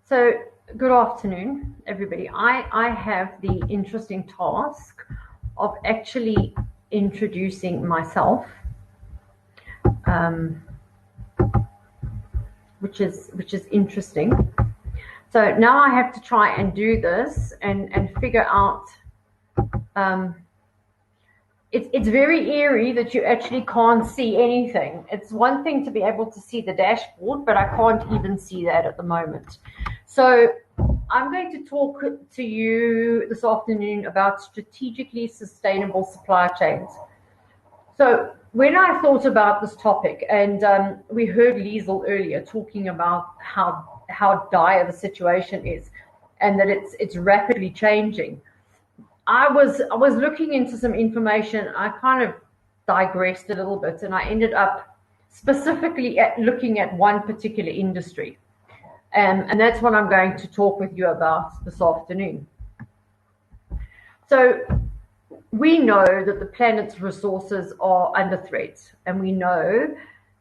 So, good afternoon, everybody. I have the interesting task of actually introducing myself, um, which is interesting. So now I have to try and do this and figure out. Um, it's very eerie that you actually can't see anything. It's one thing to be able to see the dashboard, but I can't even see that at the moment. So I'm going to talk to you this afternoon about strategically sustainable supply chains. So when I thought about this topic, and we heard Liesel earlier talking about how dire the situation is, and that it's rapidly changing. I was looking into some information. I kind of digressed a little bit, and I ended up specifically looking at one particular industry, and that's what I'm going to talk with you about this afternoon. So we know that the planet's resources are under threat, and we know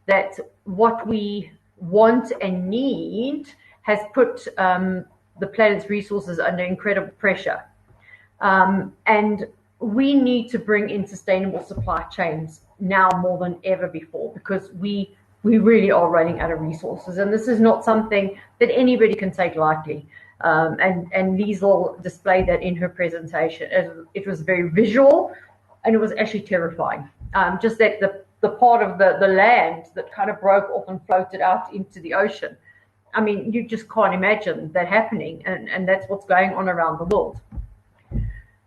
that what we want and need has put the planet's resources under incredible pressure. And we need to bring in sustainable supply chains now more than ever before, because we really are running out of resources, and this is not something that anybody can take lightly. And Liesel displayed that in her presentation. It was very visual, and it was actually terrifying. Just that the part of the land that kind of broke off and floated out into the ocean. I mean, you just can't imagine that happening, and that's what's going on around the world.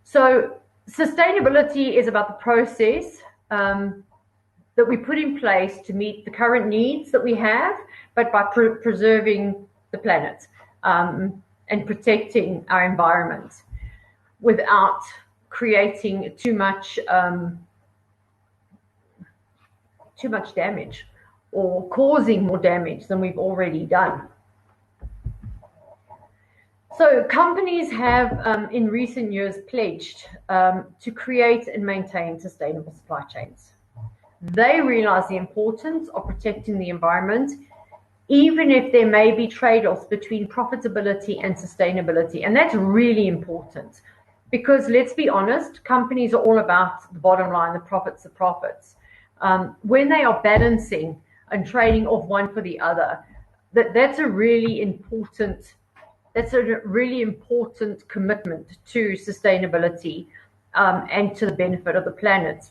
So sustainability is about the process that we put in place to meet the current needs that we have, but by preserving the planet and protecting our environment without creating too much damage or causing more damage than we've already done. So companies have, in recent years, pledged to create and maintain sustainable supply chains. They realize the importance of protecting the environment, even if there may be trade-offs between profitability and sustainability. And that's really important, because let's be honest, companies are all about the bottom line, the profits. When they are balancing and trading off one for the other, that's a really important commitment to sustainability and to the benefit of the planet.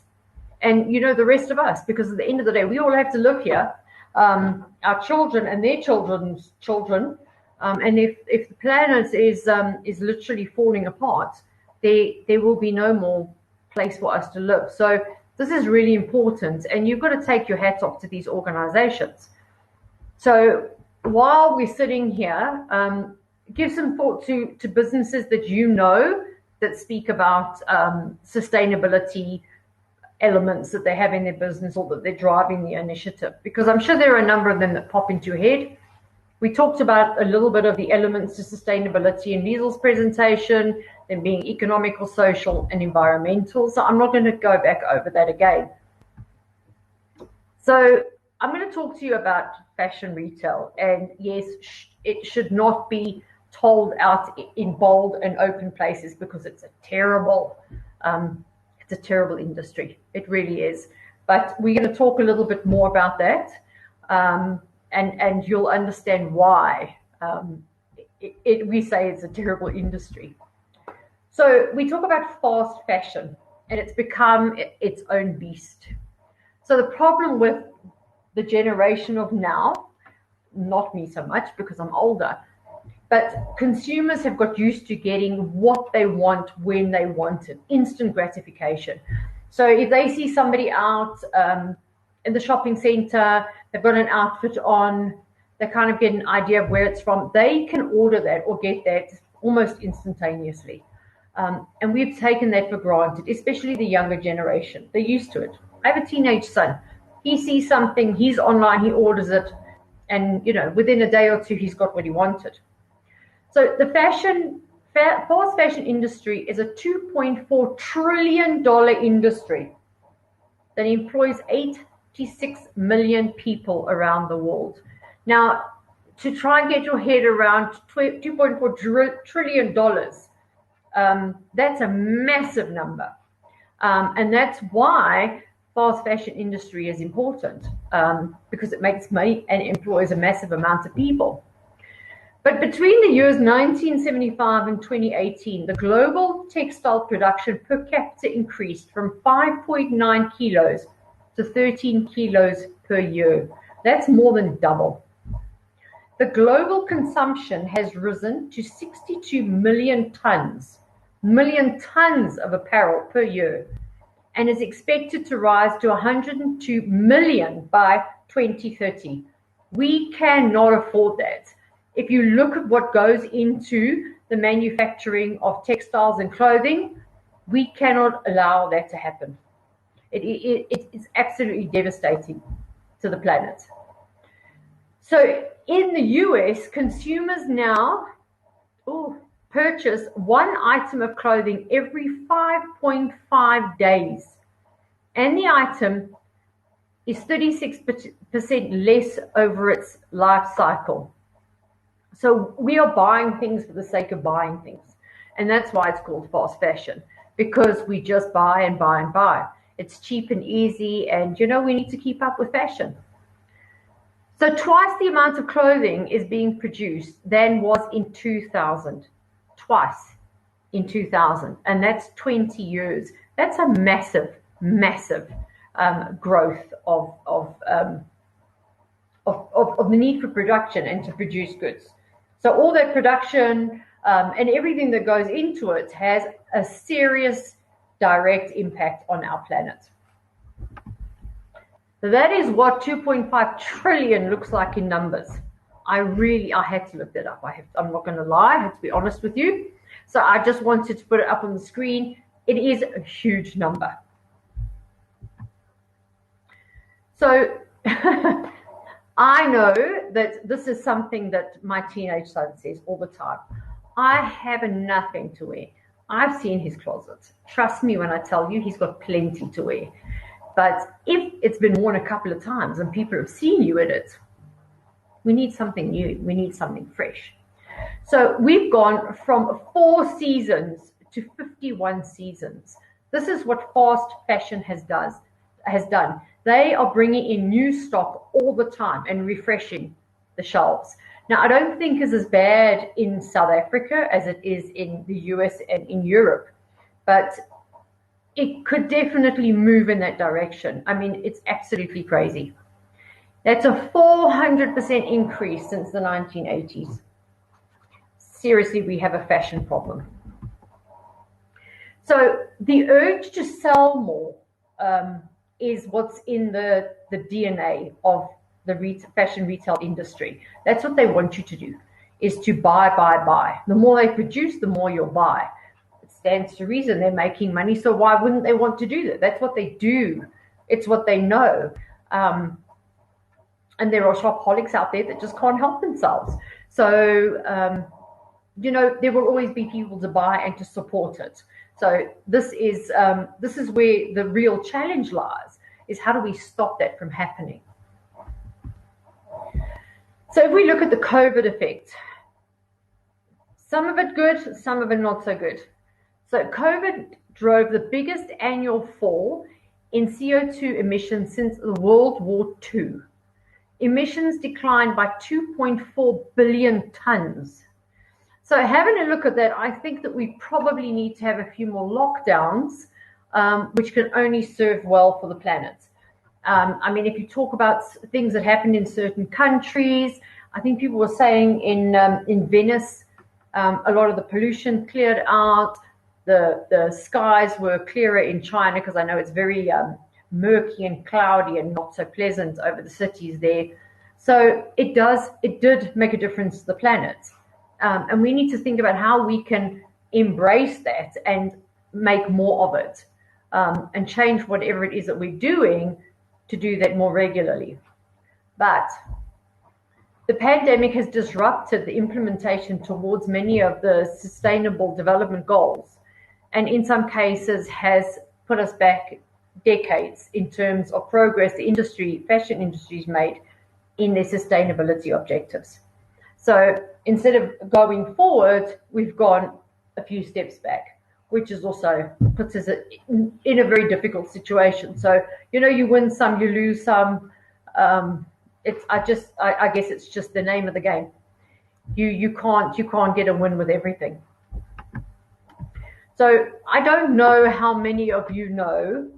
And the rest of us, because at the end of the day, we all have to live here, our children and their children's children. And if the planet is literally falling apart, there will be no more place for us to live. So this is really important, and you've got to take your hats off to these organizations. So while we're sitting here, give some thought to businesses that speak about sustainability elements that they have in their business, or that they're driving the initiative, because I'm sure there are a number of them that pop into your head. We talked about a little bit of the elements to sustainability in Liesel's presentation, them being economical, social, and environmental. So I'm not going to go back over that again. So I'm going to talk to you about fashion retail, and yes, it should not be told out in bold and open places, because it's a terrible industry. It really is. But we're going to talk a little bit more about that, and you'll understand why we say it's a terrible industry. So we talk about fast fashion, and it's become its own beast. So the problem with the generation of now, not me so much because I'm older, but consumers have got used to getting what they want when they want it, instant gratification. So if they see somebody out in the shopping center, they've got an outfit on, they kind of get an idea of where it's from, they can order that or get that almost instantaneously. And we've taken that for granted, especially the younger generation. They're used to it. I have a teenage son. He sees something, he's online, he orders it, and within a day or two, he's got what he wanted. So the fast fashion industry is a $2.4 trillion industry that employs 86 million people around the world. Now, to try and get your head around $2.4 trillion. That's a massive number. And that's why fast fashion industry is important, because it makes money and employs a massive amount of people. But between the years 1975 and 2018, the global textile production per capita increased from 5.9 kilos to 13 kilos per year. That's more than double. The global consumption has risen to 62 million tons of apparel per year, and is expected to rise to 102 million by 2030. We cannot afford that. If you look at what goes into the manufacturing of textiles and clothing, we cannot allow that to happen. It's absolutely devastating to the planet. So in the US, consumers now purchase one item of clothing every 5.5 days, and the item is 36% less over its life cycle. So we are buying things for the sake of buying things, and that's why it's called fast fashion, because we just buy and buy and buy. It's cheap and easy, and we need to keep up with fashion. So twice the amount of clothing is being produced than was in 2000. Twice in 2000, and that's 20 years. That's a massive growth of the need for production and to produce goods. So all that production and everything that goes into it has a serious direct impact on our planet. So that is what 2.5 trillion looks like in numbers. I had to look that up. I'm not going to lie, I have to be honest with you. So I just wanted to put it up on the screen. It is a huge number. So I know that this is something that my teenage son says all the time. I have nothing to wear. I've seen his closet. Trust me when I tell you, he's got plenty to wear. But if it's been worn a couple of times and people have seen you in it, we need something new. We need something fresh. So we've gone from 4 seasons to 51 seasons. This is what fast fashion has done. They are bringing in new stock all the time and refreshing the shelves. Now, I don't think it's as bad in South Africa as it is in the US and in Europe, but it could definitely move in that direction. I mean, it's absolutely crazy. That's a 400% increase since the 1980s. Seriously, we have a fashion problem. So the urge to sell more is what's in the DNA of the fashion retail industry. That's what they want you to do, is to buy, buy, buy. The more they produce, the more you'll buy. It stands to reason they're making money, so why wouldn't they want to do that? That's what they do. It's what they know. And there are shopaholics out there that just can't help themselves. So, there will always be people to buy and to support it. So this is where the real challenge lies, is how do we stop that from happening? So if we look at the COVID effect, some of it good, some of it not so good. So COVID drove the biggest annual fall in CO2 emissions since World War II. Emissions declined by 2.4 billion tons. So having a look at that, I think that we probably need to have a few more lockdowns, which can only serve well for the planet. I mean, if you talk about things that happened in certain countries, I think people were saying in Venice, a lot of the pollution cleared out. The skies were clearer in China, because I know it's very murky and cloudy and not so pleasant over the cities there. So it did make a difference to the planet. And we need to think about how we can embrace that and make more of it, and change whatever it is that we're doing to do that more regularly. But the pandemic has disrupted the implementation towards many of the sustainable development goals, and in some cases has put us back decades in terms of progress the fashion industry's made in their sustainability objectives. So instead of going forward, we've gone a few steps back, which is also puts us in a very difficult situation. So, you win some, you lose some. I guess it's just the name of the game. You can't get a win with everything. So I don't know how many of you know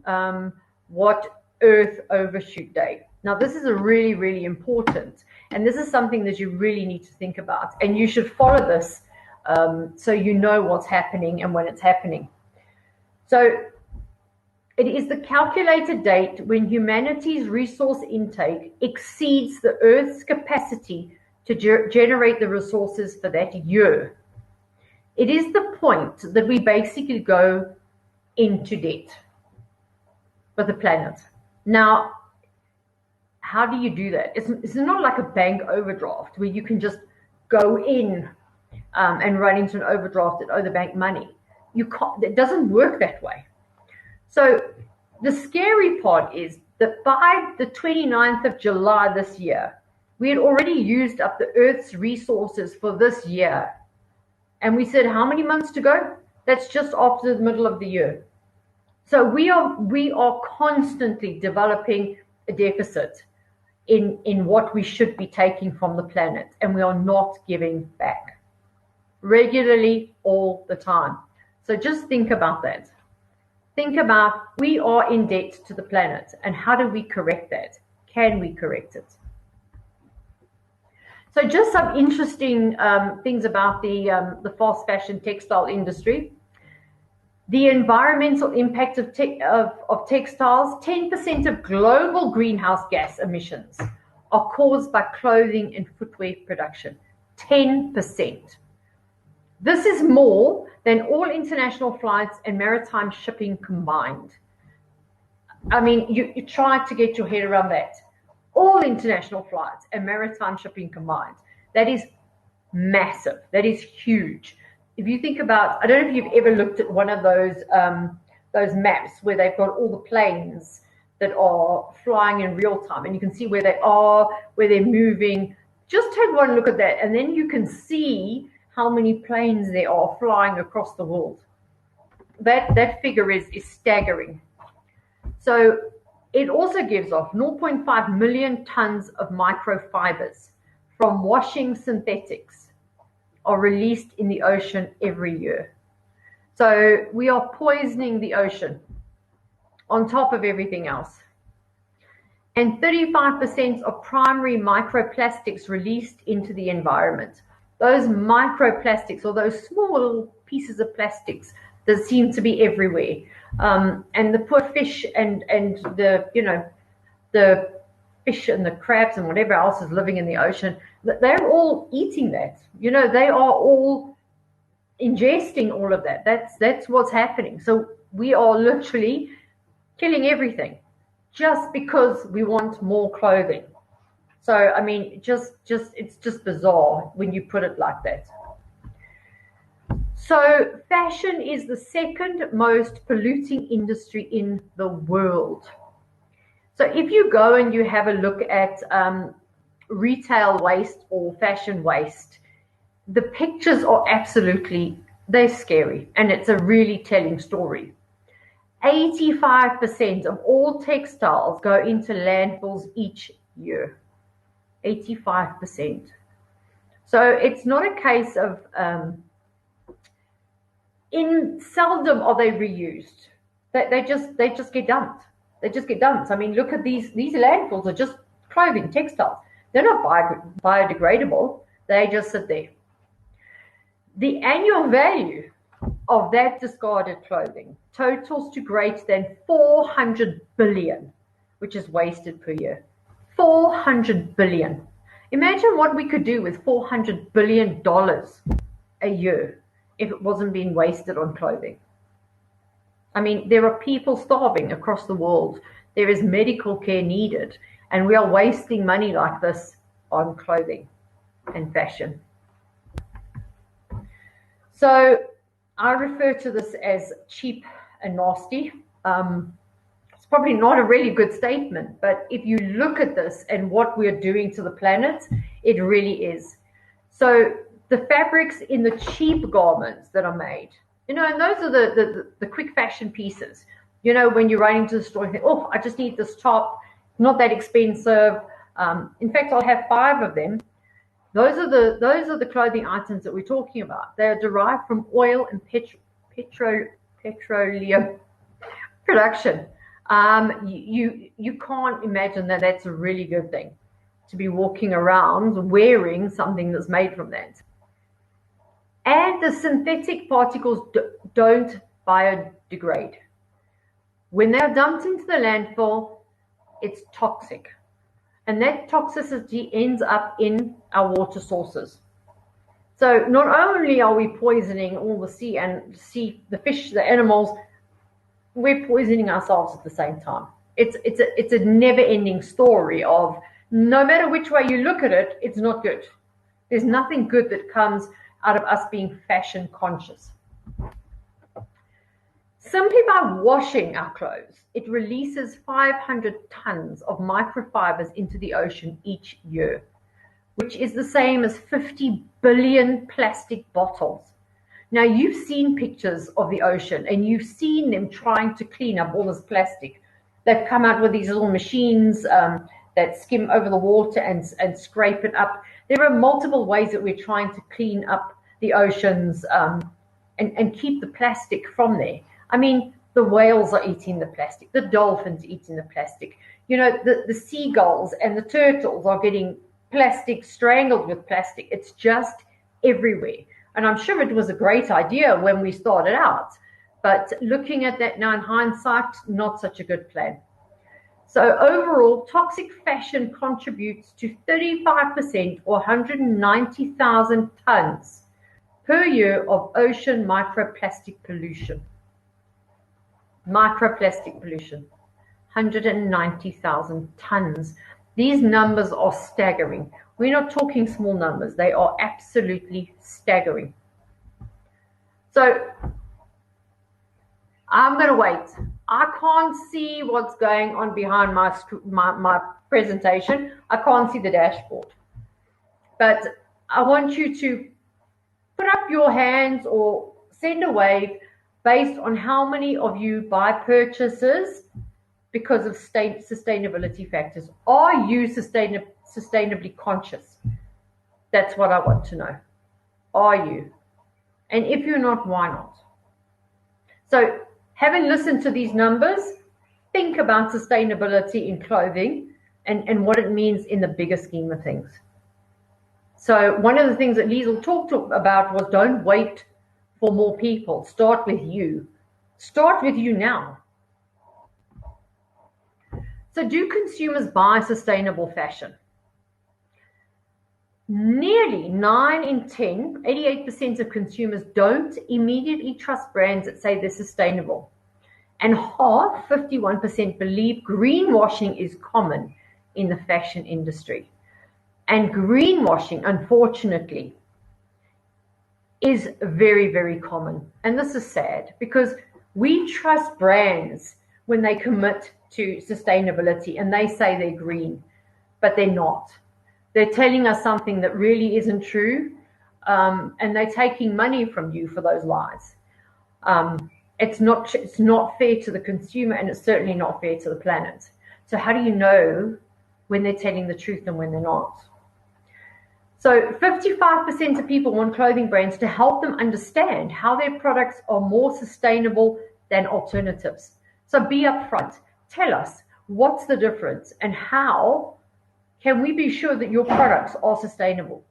what Earth Overshoot Day. Now, this is a really, really important, and this is something that you really need to think about, and you should follow this so you know what's happening and when it's happening. So it is the calculated date when humanity's resource intake exceeds the Earth's capacity to generate the resources for that year. It is the point that we basically go into debt with the planet. Now, how do you do that? It's not like a bank overdraft where you can just go in and run into an overdraft and owe the bank money. You can't. It doesn't work that way. So the scary part is that by the 29th of July this year, we had already used up the Earth's resources for this year. And we said, how many months to go? That's just after the middle of the year. So we are constantly developing a deficit in what we should be taking from the planet, and we are not giving back regularly all the time. So just think about that. Think about, we are in debt to the planet, and how do we correct that? Can we correct it? So just some interesting things about the fast fashion textile industry. The environmental impact of textiles, 10% of global greenhouse gas emissions are caused by clothing and footwear production. 10%. This is more than all international flights and maritime shipping combined. I mean, you try to get your head around that. All international flights and maritime shipping combined. That is massive. That is huge. If you think about, I don't know if you've ever looked at one of those maps where they've got all the planes that are flying in real time, and you can see where they are, where they're moving. Just take one look at that, and then you can see how many planes there are flying across the world. That figure is staggering. So it also gives off 0.5 million tons of microfibers from washing synthetics are released in the ocean every year. So we are poisoning the ocean on top of everything else. And 35% of primary microplastics released into the environment. Those microplastics, or those small little pieces of plastics that seem to be everywhere. And the poor fish and the fish and the crabs and whatever else is living in the ocean, they're all eating that. They are all ingesting all of that. That's what's happening. So we are literally killing everything just because we want more clothing. So I mean, it's just bizarre when you put it like that. So fashion is the second most polluting industry in the world. So if you go and you have a look at retail waste or fashion waste, the pictures are they're scary, and it's a really telling story. 85% of all textiles go into landfills each year. 85%. So it's not a case of seldom are they reused. They just get dumped. They just get dumped. I mean, look at these landfills are just clothing, textiles. They're not biodegradable. They just sit there. The annual value of that discarded clothing totals to greater than 400 billion, which is wasted per year. 400 billion. Imagine what we could do with $400 billion a year if it wasn't being wasted on clothing. I mean, there are people starving across the world. There is medical care needed, and we are wasting money like this on clothing and fashion. So I refer to this as cheap and nasty. It's probably not a really good statement, but if you look at this and what we're doing to the planet, it really is. So the fabrics in the cheap garments that are made, and those are the quick fashion pieces. When you're running to the store and think, oh, I just need this top, not that expensive. In fact, I'll have 5 of them. Those are the clothing items that we're talking about. They are derived from oil and petroleum production. You can't imagine that that's a really good thing to be walking around wearing something that's made from that. And the synthetic particles don't biodegrade. When they're dumped into the landfill, it's toxic. And that toxicity ends up in our water sources. So not only are we poisoning all the sea, the fish, the animals, we're poisoning ourselves at the same time. It's a never-ending story of, no matter which way you look at it, it's not good. There's nothing good that comes out of us being fashion conscious. Simply by washing our clothes, it releases 500 tons of microfibers into the ocean each year, which is the same as 50 billion plastic bottles. Now, you've seen pictures of the ocean and you've seen them trying to clean up all this plastic. They've come out with these little machines that skim over the water and scrape it up. There are multiple ways that we're trying to clean up the oceans and keep the plastic from there. I mean, the whales are eating the plastic, the dolphins eating the plastic. The seagulls and the turtles are getting plastic, strangled with plastic. It's just everywhere. And I'm sure it was a great idea when we started out. But looking at that now in hindsight, not such a good plan. So overall, toxic fashion contributes to 35% or 190,000 tons per year of ocean microplastic pollution. Microplastic pollution, 190,000 tons. These numbers are staggering. We're not talking small numbers. They are absolutely staggering. So I'm going to wait. I can't see what's going on behind my presentation. I can't see the dashboard. But I want you to put up your hands or send a wave based on how many of you buy purchases because of sustainability factors. Are you sustainably conscious? That's what I want to know. Are you? And if you're not, why not? So, having listened to these numbers, think about sustainability in clothing and what it means in the bigger scheme of things. So one of the things that Liesl talked about was, don't wait for more people. Start with you. Start with you now. So do consumers buy sustainable fashion? Nearly 9 in 10, 88% of consumers don't immediately trust brands that say they're sustainable. And half, 51%, believe greenwashing is common in the fashion industry. And greenwashing, unfortunately, is very, very common. And this is sad because we trust brands when they commit to sustainability and they say they're green, but they're not. They're telling us something that really isn't true, and they're taking money from you for those lies. It's not fair to the consumer, and it's certainly not fair to the planet. So how do you know when they're telling the truth and when they're not? So 55% of people want clothing brands to help them understand how their products are more sustainable than alternatives. So be upfront. Tell us what's the difference and how can we be sure that your products are sustainable?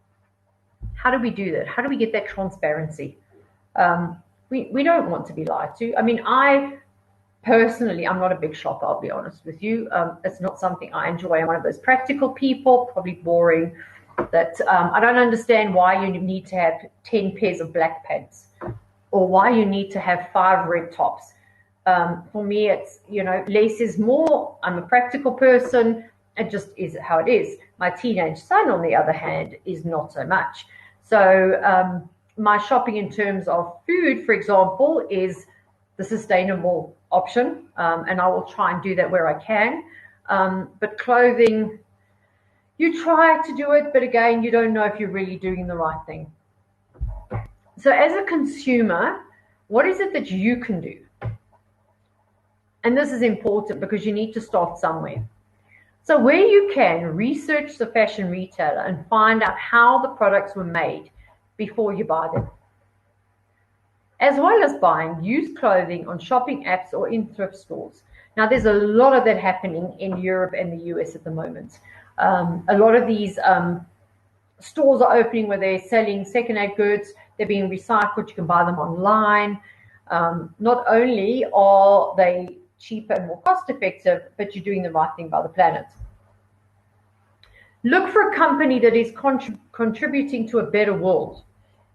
How do we do that? How do we get that transparency? We don't want to be lied to. I mean, I'm not a big shopper, I'll be honest with you. It's not something I enjoy. I'm one of those practical people, probably boring, that I don't understand why you need to have 10 pairs of black pants or why you need to have 5 red tops. For me, it's, less is more. I'm a practical person. It just is how it is. My teenage son, on the other hand, is not so much. So my shopping in terms of food, for example, is the sustainable option, and I will try and do that where I can. But clothing, You try to do it, but again, you don't know if you're really doing the right thing. So as a consumer, what is it that you can do? And this is important because you need to start somewhere. So where you can, research the fashion retailer and find out how the products were made before you buy them. As well as buying used clothing on shopping apps or in thrift stores. Now, there's a lot of that happening in Europe and the US at the moment. A lot of these stores are opening where they're selling second-hand goods. They're being recycled. You can buy them online. Not only are they cheaper and more cost-effective, but you're doing the right thing by the planet. Look for a company that is contributing to a better world.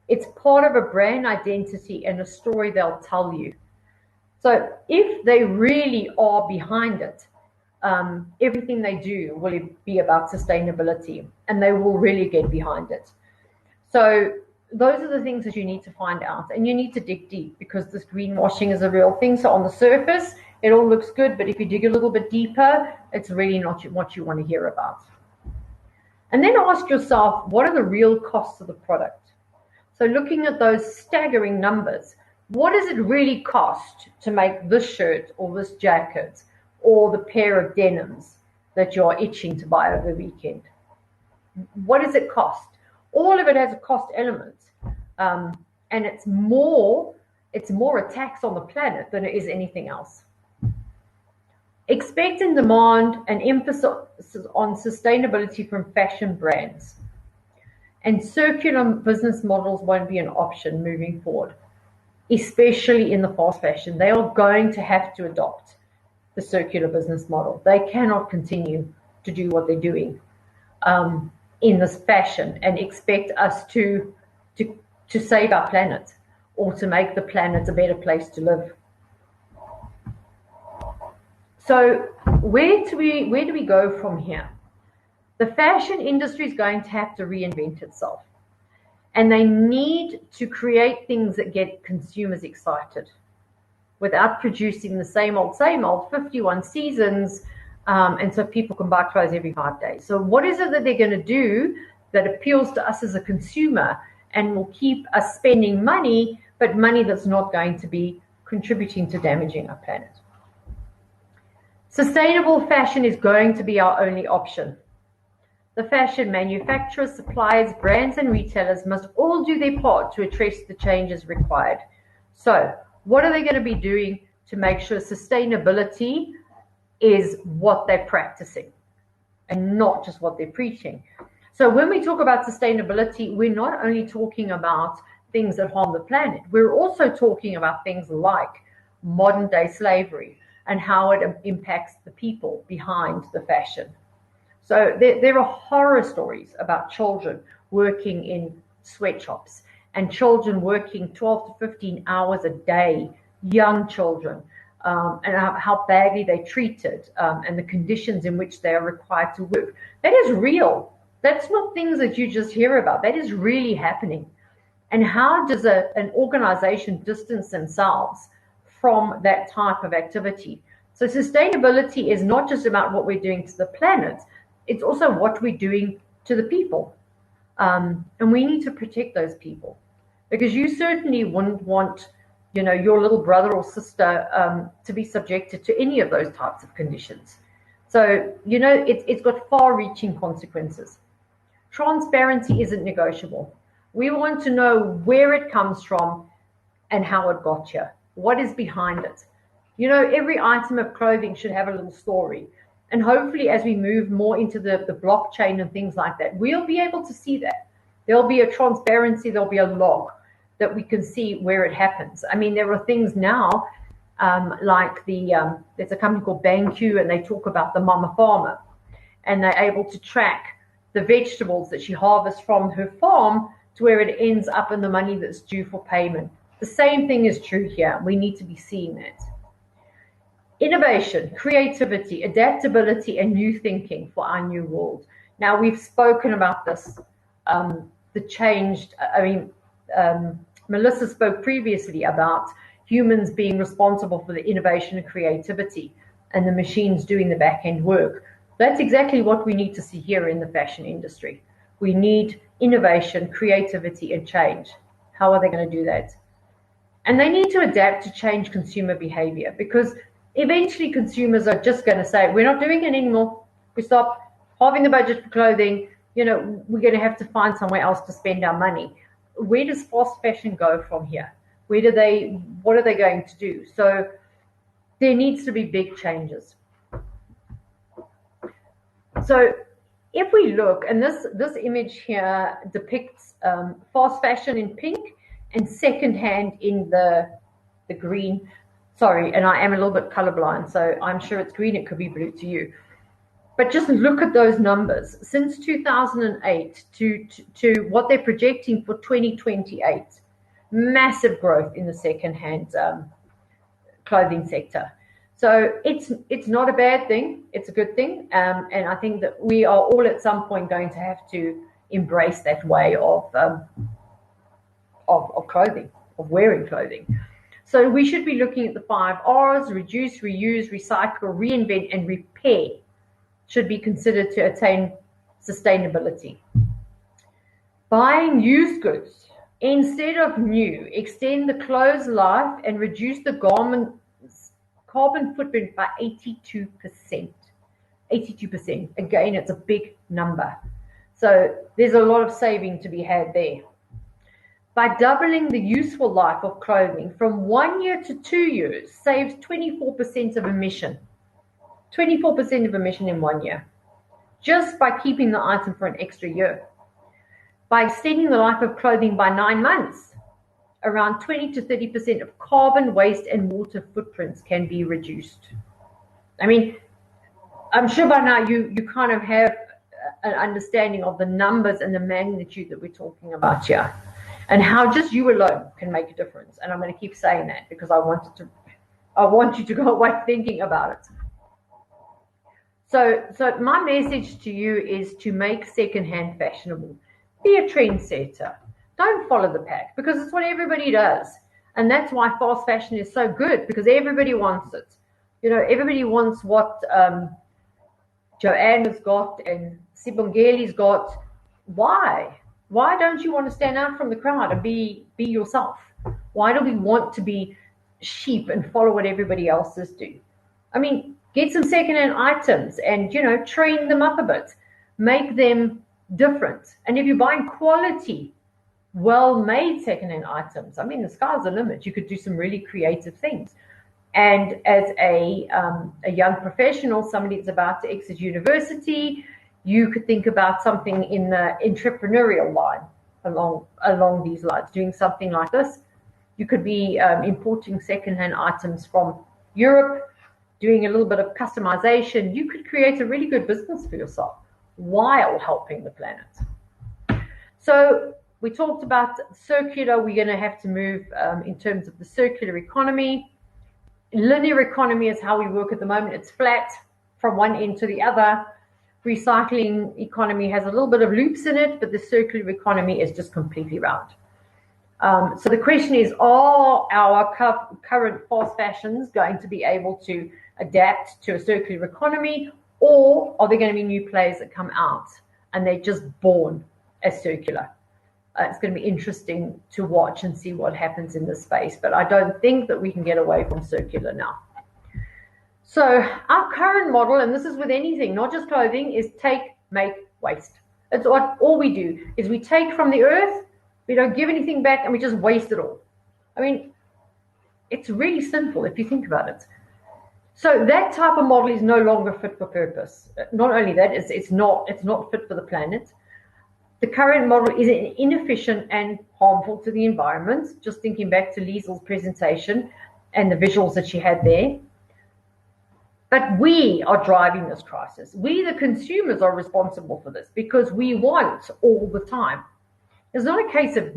It's part of a brand identity and a story they'll tell you. So if they really are behind it, everything they do will be about sustainability, and they will really get behind it. So those are the things that you need to find out, and you need to dig deep, because this greenwashing is a real thing. So on the surface, it all looks good, but if you dig a little bit deeper, it's really not what you want to hear about. And then ask yourself, what are the real costs of the product? So looking at those staggering numbers, what does it really cost to make this shirt or this jacket or the pair of denims that you're itching to buy over the weekend? What does it cost? All of it has a cost element, and it's more a tax on the planet than it is anything else. Expect and demand an emphasis on sustainability from fashion brands. And circular business models won't be an option moving forward, especially in the fast fashion. They are going to have to adopt the circular business model. They cannot continue to do what they're doing in this fashion and expect us to save our planet or to make the planet a better place to live. So where do we go from here? The fashion industry is going to have to reinvent itself, and they need to create things that get consumers excited without producing the same old 51 seasons, and so people can buy clothes every 5 days. So what is it that they're going to do that appeals to us as a consumer and will keep us spending money, but money that's not going to be contributing to damaging our planet? Sustainable fashion is going to be our only option. The fashion manufacturers, suppliers, brands, and retailers must all do their part to address the changes required. So, what are they going to be doing to make sure sustainability is what they're practicing and not just what they're preaching? So, when we talk about sustainability, we're not only talking about things that harm the planet, we're also talking about things like modern day slavery and how it impacts the people behind the fashion. So there are horror stories about children working in sweatshops and children working 12 to 15 hours a day, young children, and how badly they're treated, and the conditions in which they are required to work. That is real. That's not things that you just hear about. That is really happening. And how does an organization distance themselves from that type of activity? So sustainability is not just about what we're doing to the planet, it's also what we're doing to the people. And we need to protect those people, because you certainly wouldn't want, your little brother or sister to be subjected to any of those types of conditions. So, it's got far-reaching consequences. Transparency isn't negotiable. We want to know where it comes from and how it got here. What is behind it? Every item of clothing should have a little story. And hopefully, as we move more into the blockchain and things like that, we'll be able to see that. There'll be a transparency, there'll be a log that we can see where it happens. I mean, there are things now like there's a company called BanQ, and they talk about the mama farmer, and they're able to track the vegetables that she harvests from her farm to where it ends up in the money that's due for payment. The same thing is true here. We need to be seeing that. Innovation, creativity, adaptability, and new thinking for our new world. Now, we've spoken about this, Melissa spoke previously about humans being responsible for the innovation and creativity and the machines doing the back-end work. That's exactly what we need to see here in the fashion industry. We need innovation, creativity, and change. How are they going to do that? And they need to adapt to change consumer behavior, because eventually consumers are just going to say, we're not doing it anymore. We stop halving the budget for clothing. We're going to have to find somewhere else to spend our money. Where does fast fashion go from here? What are they going to do? So there needs to be big changes. So if we look, and this image here depicts fast fashion in pink and secondhand in the green. Sorry, and I am a little bit colorblind, so I'm sure it's green. It could be blue to you. But just look at those numbers. Since 2008 to what they're projecting for 2028, massive growth in the secondhand clothing sector. So it's not a bad thing. It's a good thing. And I think that we are all at some point going to have to embrace that way of clothing, of wearing clothing. So we should be looking at the 5 R's: reduce, reuse, recycle, reinvent, and repair should be considered to attain sustainability. Buying used goods instead of new, extend the clothes life and reduce the garment's carbon footprint by 82%. 82%. Again, it's a big number. So there's a lot of saving to be had there. By doubling the useful life of clothing from 1 year to 2 years, saves 24% of emission. 24% of emission in 1 year, just by keeping the item for an extra year. By extending the life of clothing by 9 months, around 20 to 30% of carbon, waste, and water footprints can be reduced. I mean, I'm sure by now you kind of have an understanding of the numbers and the magnitude that we're talking about here, and how just you alone can make a difference. And I'm going to keep saying that because I want you to go away thinking about it. So my message to you is to make secondhand fashionable. Be a trendsetter. Don't follow the pack, because it's what everybody does. And that's why fast fashion is so good, because everybody wants it. Everybody wants what Joanne's got and Sibongeli's got. Why? Why don't you want to stand out from the crowd and be yourself? Why do we want to be sheep and follow what everybody else is doing? I mean, get some secondhand items and, train them up a bit. Make them different. And if you're buying quality, well-made secondhand items, I mean, the sky's the limit. You could do some really creative things. And as a young professional, somebody that's about to exit university, you could think about something in the entrepreneurial line along these lines, doing something like this. You could be importing secondhand items from Europe, doing a little bit of customization. You could create a really good business for yourself while helping the planet. So we talked about circular. We're going to have to move in terms of the circular economy. Linear economy is how we work at the moment. It's flat from one end to the other. Recycling economy has a little bit of loops in it, but the circular economy is just completely round. So the question is, are our current fast fashions going to be able to adapt to a circular economy, or are there going to be new players that come out and they're just born as circular? It's going to be interesting to watch and see what happens in this space, but I don't think that we can get away from circular now. So our current model, and this is with anything, not just clothing, is take, make, waste. It's what all we do is we take from the earth, we don't give anything back, and we just waste it all. I mean, it's really simple if you think about it. So that type of model is no longer fit for purpose. Not only that, it's not fit for the planet. The current model is inefficient and harmful to the environment. Just thinking back to Liesel's presentation and the visuals that she had there. But we are driving this crisis. We, the consumers, are responsible for this because we want all the time. It's not a case of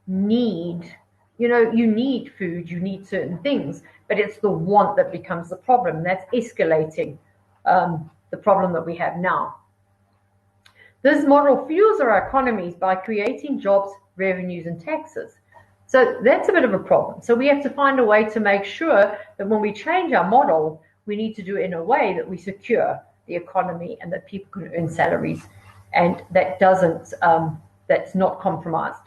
need. You need food, you need certain things, but it's the want that becomes the problem. That's escalating the problem that we have now. This model fuels our economies by creating jobs, revenues, and taxes. So that's a bit of a problem. So we have to find a way to make sure that when we change our model, we need to do it in a way that we secure the economy and that people can earn salaries, and that's not compromised.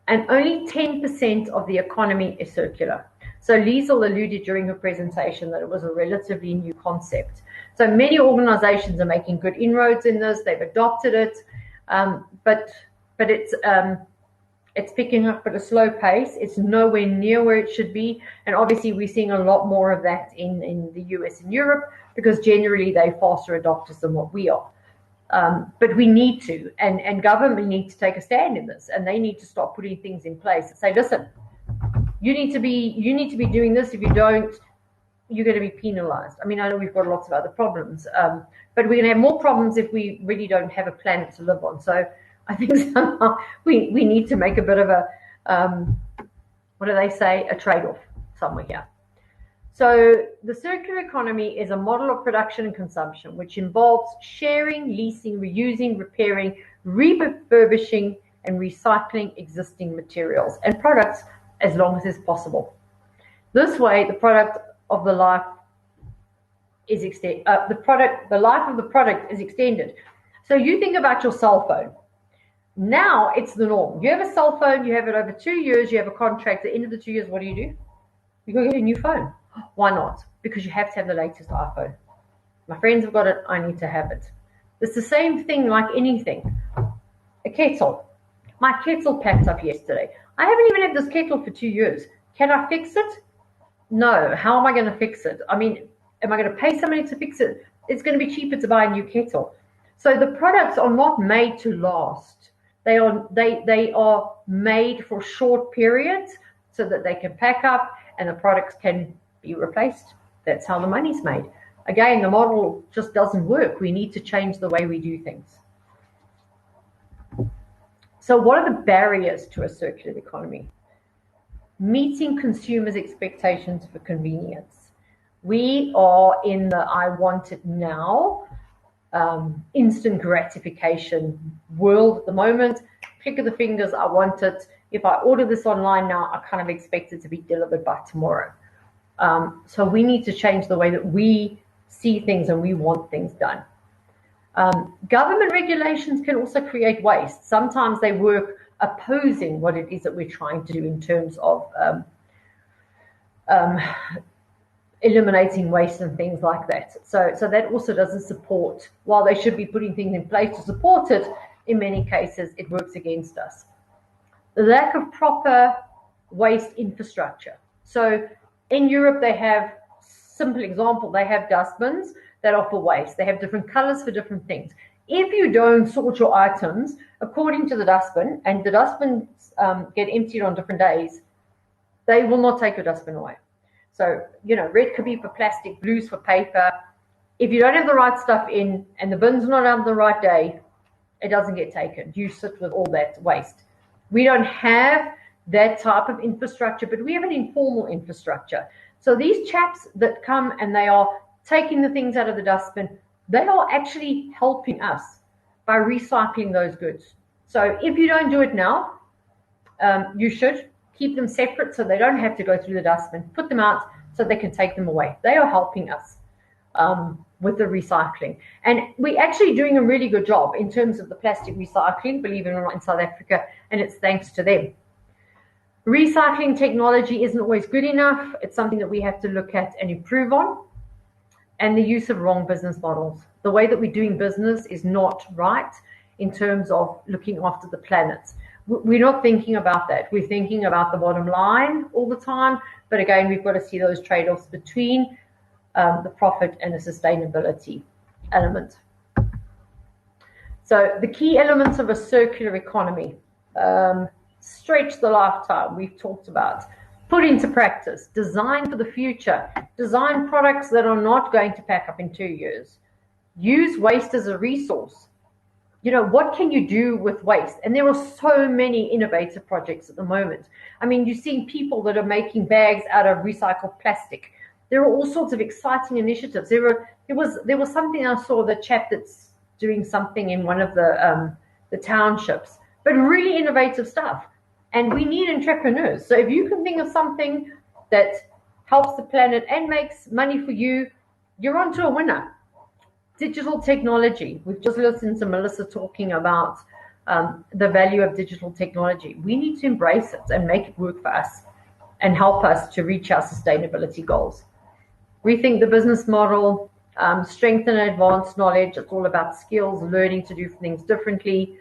And only 10% of the economy is circular. So Liesel alluded during her presentation that it was a relatively new concept. So many organizations are making good inroads in this. They've adopted it, but it's picking up at a slow pace. It's nowhere near where it should be. And obviously we're seeing a lot more of that in the US and Europe, because generally they're faster adopters than what we are. But we need to, and government needs to take a stand in this, and they need to start putting things in place and say, listen, you need to be doing this. If you don't, you're going to be penalized. I mean, I know we've got lots of other problems, but we're going to have more problems if we really don't have a planet to live on. So I think somehow we need to make a bit of a, what do they say, a trade-off somewhere here. So the circular economy is a model of production and consumption which involves sharing, leasing, reusing, repairing, refurbishing, and recycling existing materials and products as long as it's possible. This way, the life of the product is extended. So you think about your cell phone. Now it's the norm. You have a cell phone, you have it over 2 years, you have a contract. At the end of the 2 years, what do? You go get a new phone. Why not? Because you have to have the latest iPhone. My friends have got it, I need to have it. It's the same thing like anything. A kettle. My kettle packed up yesterday. I haven't even had this kettle for 2 years. Can I fix it? No. How am I going to fix it? I mean, am I going to pay somebody to fix it? It's going to be cheaper to buy a new kettle. So the products are not made to last. They are made for short periods so that they can pack up and the products can be replaced. That's how the money's made. Again, the model just doesn't work. We need to change the way we do things. So what are the barriers to a circular economy? Meeting consumers' expectations for convenience. We are in the I want it now, instant gratification world at the moment. Click of the fingers, I want it. If I order this online now, I kind of expect it to be delivered by tomorrow. So we need to change the way that we see things and we want things done. Government regulations can also create waste. Sometimes they work opposing what it is that we're trying to do in terms of eliminating waste and things like that. So that also doesn't support, while they should be putting things in place to support it, in many cases it works against us. The lack of proper waste infrastructure. So in Europe they have, simple example, they have dustbins that are for waste. They have different colors for different things. If you don't sort your items according to the dustbin, and the dustbins get emptied on different days, they will not take your dustbin away. So, red could be for plastic, blue's for paper. If you don't have the right stuff in and the bin's not on the right day, it doesn't get taken. You sit with all that waste. We don't have that type of infrastructure, but we have an informal infrastructure. So these chaps that come and they are taking the things out of the dustbin, they are actually helping us by recycling those goods. So if you don't do it now, you should keep them separate so they don't have to go through the dustbin. Put them out so they can take them away. They are helping us with the recycling. And we're actually doing a really good job in terms of the plastic recycling, believe it or not, in South Africa, and it's thanks to them. Recycling technology isn't always good enough. It's something that we have to look at and improve on. And the use of wrong business models. The way that we're doing business is not right in terms of looking after the planet. We're not thinking about that. We're thinking about the bottom line all the time. But again, we've got to see those trade-offs between the profit and the sustainability element. So the key elements of a circular economy. Stretch the lifetime, we've talked about. Put into practice, design for the future, design products that are not going to pack up in 2 years. Use waste as a resource. What can you do with waste? And there are so many innovative projects at the moment. I mean, you're seeing people that are making bags out of recycled plastic. There are all sorts of exciting initiatives. There was something I saw, the chap that's doing something in one of the townships, but really innovative stuff. And we need entrepreneurs. So if you can think of something that helps the planet and makes money for you, you're onto a winner. Digital technology. We've just listened to Melissa talking about the value of digital technology. We need to embrace it and make it work for us and help us to reach our sustainability goals. Rethink the business model, strengthen advanced knowledge. It's all about skills, learning to do things differently.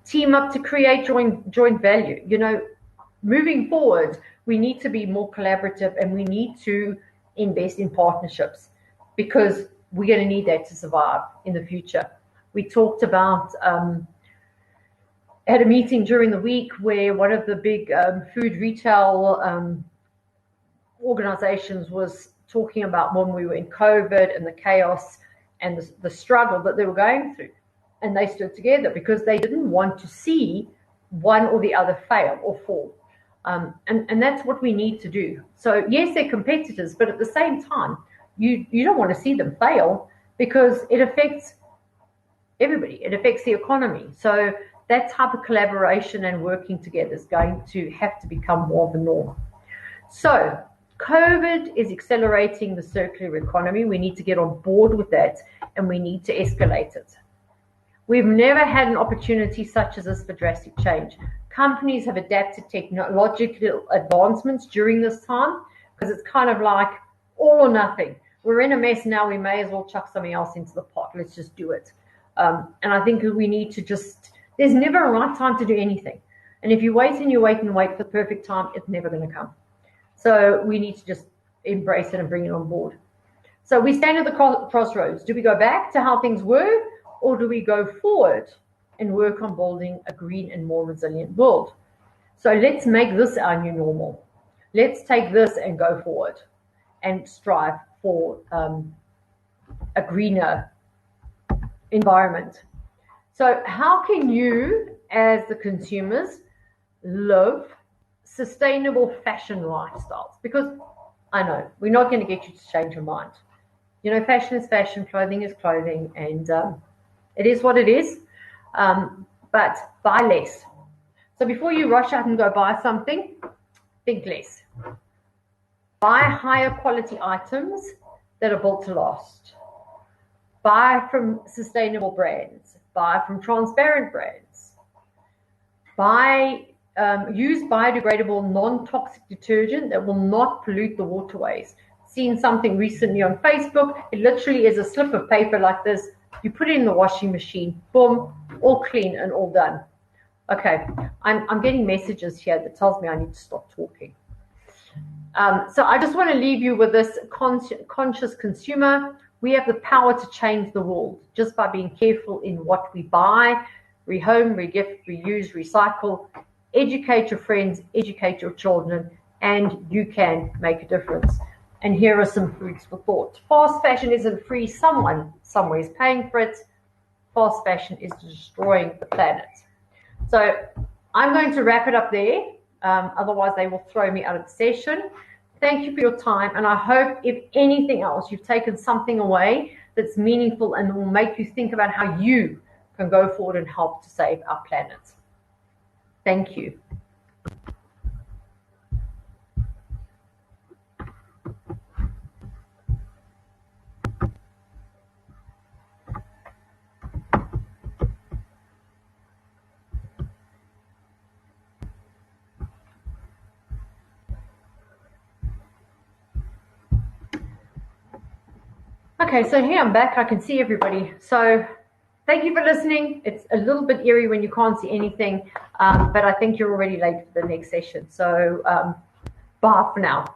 Team up to create joint value. You know, moving forward, we need to be more collaborative and we need to invest in partnerships because we're going to need that to survive in the future. We talked about, had a meeting during the week where one of the big food retail organizations was talking about when we were in COVID and the chaos and the struggle that they were going through. And they stood together because they didn't want to see one or the other fail or fall. And that's what we need to do. So yes, they're competitors, but at the same time, you don't want to see them fail because it affects everybody. It affects the economy. So that type of collaboration and working together is going to have to become more of a norm. So COVID is accelerating the circular economy. We need to get on board with that and we need to escalate it. We've never had an opportunity such as this for drastic change. Companies have adapted technological advancements during this time because it's kind of like all or nothing. We're in a mess now, we may as well chuck something else into the pot. Let's just do it. And I think we need to there's never a right time to do anything. And if you wait and you wait and wait for the perfect time, it's never going to come. So we need to just embrace it and bring it on board. So we stand at the crossroads. Do we go back to how things were or do we go forward and work on building a green and more resilient world? So let's make this our new normal. Let's take this and go forward and strive for a greener environment. So how can you, as the consumers, live sustainable fashion lifestyles? Because I know we're not going to get you to change your mind. You know, fashion is fashion, clothing is clothing, and it is what it is. But buy less. So before you rush out and go buy something, think less. Buy higher quality items that are built to last. Buy from sustainable brands. Buy from transparent brands. Use biodegradable, non-toxic detergent that will not pollute the waterways. Seen something recently on Facebook. It literally is a slip of paper like this. You put it in the washing machine, boom, all clean and all done. Okay, I'm getting messages here that tells me I need to stop talking. So I just want to leave you with this conscious consumer. We have the power to change the world just by being careful in what we buy, rehome, regift, reuse, recycle. Educate your friends, educate your children, and you can make a difference. And here are some foods for thought. Fast fashion isn't free. Someone somewhere is paying for it. Fast fashion is destroying the planet. So I'm going to wrap it up there. Otherwise, they will throw me out of the session. Thank you for your time. And I hope, if anything else, you've taken something away that's meaningful and will make you think about how you can go forward and help to save our planet. Thank you. Okay, so here I'm back. I can see everybody. So thank you for listening. It's a little bit eerie when you can't see anything, but I think you're already late for the next session. So bye for now.